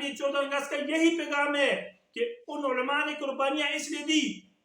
یہ 14 اگست کا یہی پیغام ہے کہ ان علماء نے قربانیاں اس لیے دی،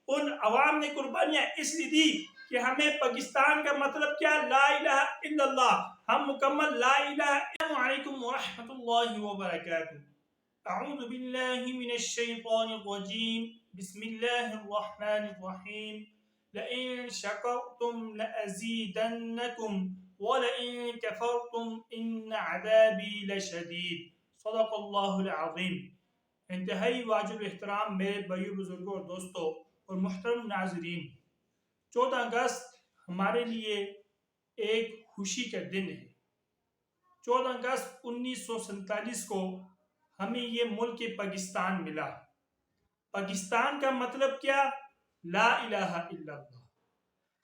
ان عوام نے قربانیاں اس لیے دی کہ ہمیں پاکستان کا مطلب کیا، لا الہ الا اللہ، ہم مکمل لا الہ۔ السلام علیکم ورحمۃ اللہ وبرکاتہ۔ اعوذ باللہ من الشیطان الرجیم، بسم اللہ الرحمن الرحیم۔ لئن شکرتم لأزیدنکم وَلَئِن كَفَرْتُمْ إِنَّ عَذَابِي لَشَدِيدٌ۔ صدق اللہ العظیم۔ انتہائی واجب احترام میرے بھائیو، بزرگوں اور دوستوں اور محترم ناظرین، 14 اگست ہمارے لیے ایک خوشی کا دن ہے۔ 14 اگست 1947 کو ہمیں یہ ملک پاکستان ملا۔ پاکستان کا مطلب کیا، لا الہ الا اللہ۔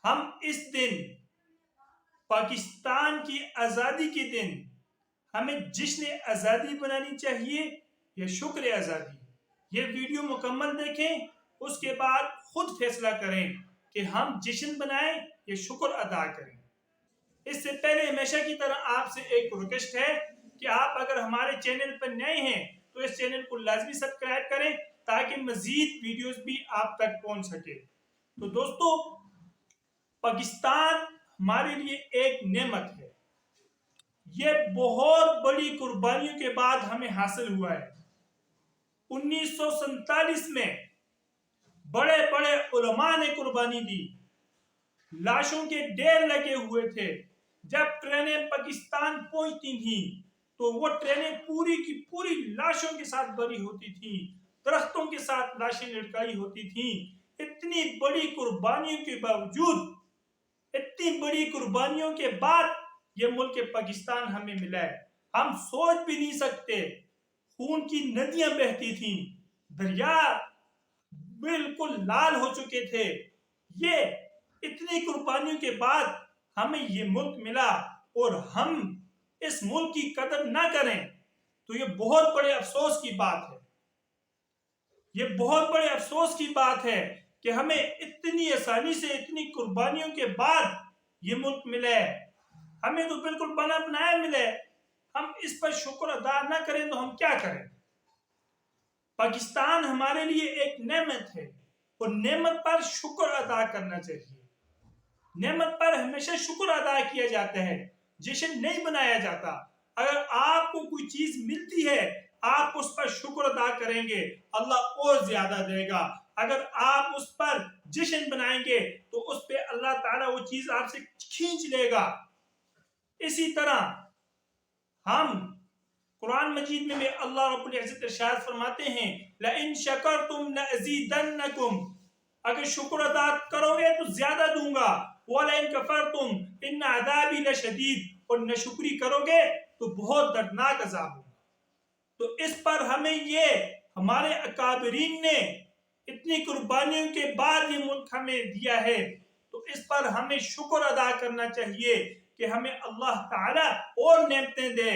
ہم اس دن، پاکستان کی آزادی کے دن، ہمیں جشن آزادی بنانی چاہیے یا شکر آزادی؟ یہ ویڈیو مکمل دیکھیں، اس کے بعد خود فیصلہ کریں کہ ہم جشن بنائیں یا شکر ادا کریں۔ اس سے پہلے ہمیشہ کی طرح آپ سے ایک ریکویسٹ ہے کہ آپ اگر ہمارے چینل پر نئے ہیں تو اس چینل کو لازمی سبسکرائب کریں تاکہ مزید ویڈیوز بھی آپ تک پہنچ سکے۔ تو دوستو، پاکستان ہمارے لیے ایک نعمت ہے۔ یہ بہت بڑی قربانیوں کے بعد ہمیں حاصل ہوا ہے۔ 1947 میں بڑے بڑے علماء نے قربانی دی، لاشوں کے ڈھیر لگے ہوئے تھے۔ جب ٹرینیں پاکستان پہنچتی تھیں تو وہ ٹرینیں پوری کی پوری لاشوں کے ساتھ بھری ہوتی تھیں، درختوں کے ساتھ لاشیں لٹکائی ہوتی تھیں۔ اتنی بڑی قربانیوں کے باوجود، اتنی بڑی قربانیوں کے بعد یہ ملک پاکستان ہمیں ملا ہے۔ ہم سوچ بھی نہیں سکتے، خون کی ندیاں بہتی تھیں، دریا بالکل لال ہو چکے تھے۔ یہ اتنی قربانیوں کے بعد ہمیں یہ ملک ملا اور ہم اس ملک کی قدر نہ کریں تو یہ بہت بڑے افسوس کی بات ہے۔ یہ بہت بڑے افسوس کی بات ہے کہ ہمیں اتنی آسانی سے، اتنی قربانیوں کے بعد یہ ملک ملے۔ ہمیں تو بالکل بنا بنایا ملے، ہم اس پر شکر ادا نہ کریں تو ہم کیا کریں؟ پاکستان ہمارے لیے ایک نعمت ہے اور نعمت پر شکر ادا کرنا چاہیے۔ نعمت پر ہمیشہ شکر ادا کیا جاتا ہے، جشن نہیں بنایا جاتا۔ اگر آپ کو کوئی چیز ملتی ہے، آپ اس پر شکر ادا کریں گے، اللہ اور زیادہ دے گا۔ اگر آپ اس پر جشن بنائیں گے تو اس پہ اللہ تعالیٰ وہ چیز آپ سے کھینچ لے گا۔ اسی طرح ہم قرآن مجید میں بھی اللہ رب العزت ارشاد فرماتے ہیں، لَإِن شَكَرْتُمْ لَأَزِيدَنَّكُمْ، اگر شکر ادا کرو گے تو زیادہ دوں گا، وَلَئِن كَفَرْتُمْ إِنَّ عَذَابِي لَشَدِيدٌ، اور ناشکری کرو گے تو بہت دردناک عذاب ہوگا۔ تو اس پر ہمیں یہ ہمارے اکابرین نے اتنی قربانیوں کے بعد یہ ملک ہمیں دیا ہے، تو اس پر ہمیں شکر ادا کرنا چاہیے کہ ہمیں اللہ تعالیٰ اور نعمتیں دے،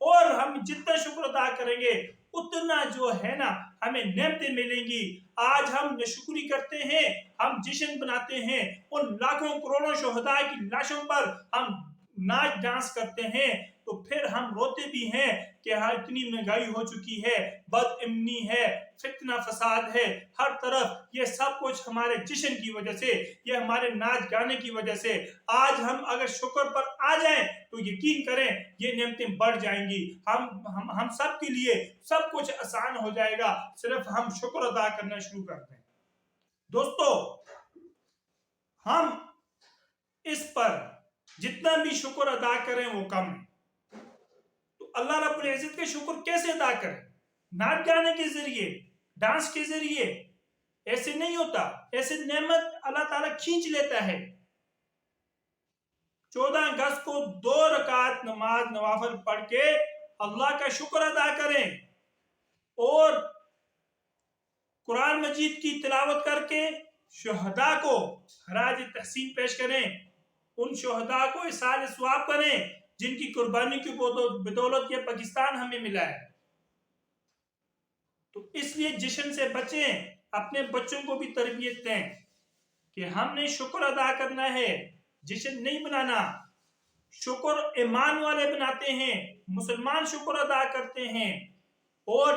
اور ہم جتنا شکر ادا کریں گے اتنا جو ہے نا ہمیں نعمتیں ملیں گی۔ آج ہم ناشکری کرتے ہیں، ہم جشن بناتے ہیں، ان لاکھوں کروڑوں شہداء کی لاشوں پر ہم ناچ ڈانس کرتے ہیں، تو پھر ہم روتے بھی ہیں کہ ہاں اتنی مہنگائی ہو چکی ہے، بد امنی ہے، فتنہ فساد ہے ہر طرف۔ یہ سب کچھ ہمارے جشن کی وجہ سے، یہ ہمارے ناچ گانے کی وجہ سے۔ آج ہم اگر شکر پر آ جائیں تو یقین کریں یہ نعمتیں بڑھ جائیں گی، ہم سب کے لیے سب کچھ آسان ہو جائے گا، صرف ہم شکر ادا کرنا شروع کر دیں۔ دوستو، ہم اس پر جتنا بھی شکر ادا کریں وہ کم ہے۔ تو اللہ رب العزت کے شکر کیسے ادا کریں؟ نعت گانے کے ذریعے، ڈانس کے ذریعے؟ ایسے نہیں ہوتا، ایسے نعمت اللہ تعالیٰ کھینچ لیتا ہے۔ 14 اگست کو 2 رکعت نماز نوافل پڑھ کے اللہ کا شکر ادا کریں، اور قرآن مجید کی تلاوت کر کے شہداء کو خراج تحسین پیش کریں، ان شہداء کو ایصال ثواب کریں جن کی قربانی کی بدولت یہ پاکستان ہمیں ملا ہے۔ تو اس لیے جشن سے بچیں، اپنے بچوں کو بھی تربیت دیں کہ ہم نے شکر ادا کرنا ہے، جشن نہیں بنانا۔ شکر ایمان والے بناتے ہیں، مسلمان شکر ادا کرتے ہیں، اور